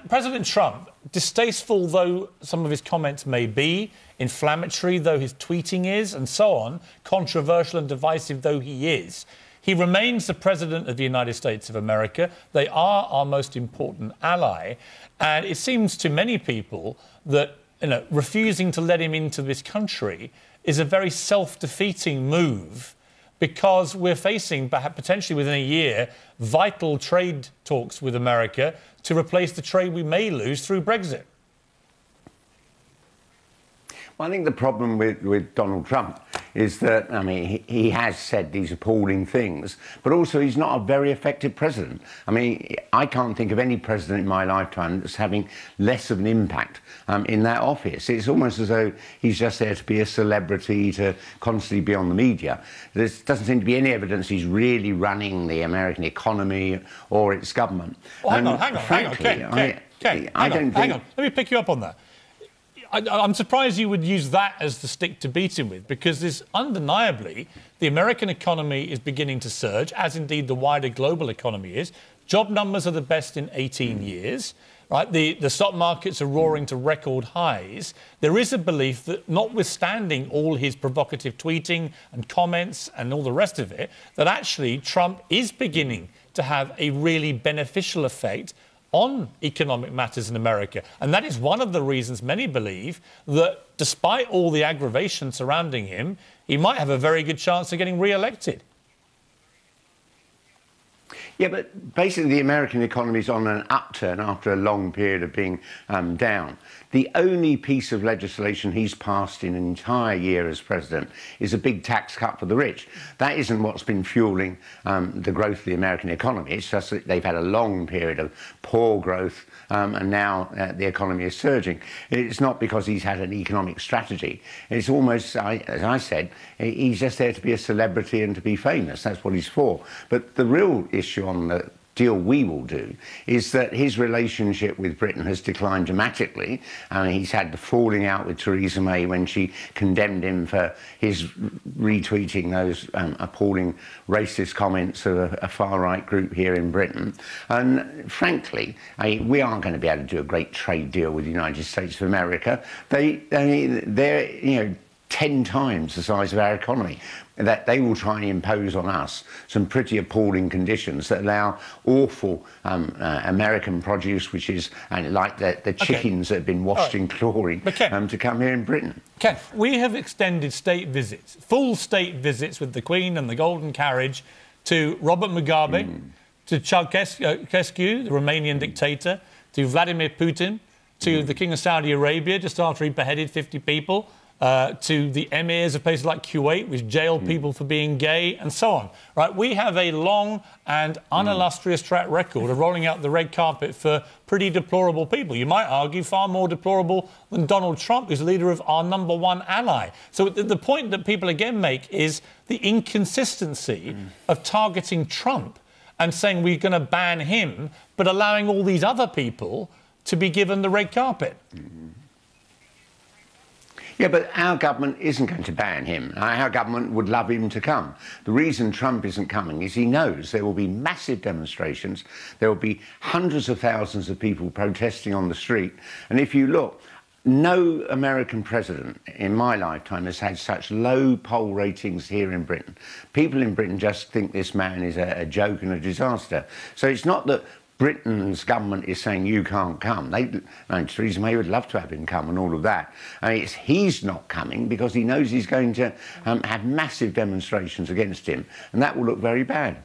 President Trump, distasteful though some of his comments may be, inflammatory though his tweeting is, and so on, controversial and divisive though he is, he remains the President of the United States of America. They are our most important ally. And it seems to many people that, refusing to let him into this country is a very self-defeating move, because we're facing, potentially within a year, vital trade talks with America to replace the trade we may lose through Brexit. Well, I think the problem with Donald Trump is that, I mean, he has said these appalling things, but also he's not a very effective president. I mean, I can't think of any president in my lifetime that's having less of an impact in that office. It's almost as though he's just there to be a celebrity, to constantly be on the media. There doesn't seem to be any evidence he's really running the American economy or its government. Well, hang on, Ken, let me pick you up on that. I'm surprised you would use that as the stick to beat him with, because there's undeniably the American economy is beginning to surge, as indeed the wider global economy is. Job numbers are the best in 18 years. Right? The stock markets are roaring to record highs. There is a belief that, notwithstanding all his provocative tweeting and comments and all the rest of it, that actually Trump is beginning to have a really beneficial effect on economic matters in America. And that is one of the reasons many believe that, despite all the aggravation surrounding him, he might have a very good chance of getting re-elected. Yeah, but basically the American economy is on an upturn after a long period of being down. The only piece of legislation he's passed in an entire year as president is a big tax cut for the rich. That isn't what's been fueling the growth of the American economy. It's just that they've had a long period of poor growth, and now the economy is surging. It's not because he's had an economic strategy. It's almost, as I said, he's just there to be a celebrity and to be famous. That's what he's for. But the real issue on the deal we will do is that his relationship with Britain has declined dramatically. I mean, he's had the falling out with Theresa May when she condemned him for his retweeting those appalling racist comments of a far-right group here in Britain. And frankly, we aren't going to be able to do a great trade deal with the United States of America. They're 10 times the size of our economy. That they will try and impose on us some pretty appalling conditions that allow awful American produce, which is like the chickens that have been washed in chlorine, to come here in Britain. Ken, we have extended state visits, full state visits with the Queen and the Golden Carriage, to Robert Mugabe, to Ceausescu, the Romanian dictator, to Vladimir Putin, to the King of Saudi Arabia just after he beheaded 50 people, to the emirs of places like Kuwait, which jailed people for being gay, and so on. Right? We have a long and unillustrious track record of rolling out the red carpet for pretty deplorable people. You might argue far more deplorable than Donald Trump, who's leader of our #1 ally. So the point that people again make is the inconsistency of targeting Trump and saying we're going to ban him, but allowing all these other people to be given the red carpet. Yeah, but our government isn't going to ban him. Our government would love him to come. The reason Trump isn't coming is he knows there will be massive demonstrations. There will be hundreds of thousands of people protesting on the street. And if you look, no American president in my lifetime has had such low poll ratings here in Britain. People in Britain just think this man is a joke and a disaster. So it's not that Britain's government is saying you can't come. Theresa May would love to have him come and all of that. He's not coming because he knows he's going to have massive demonstrations against him, and that will look very bad.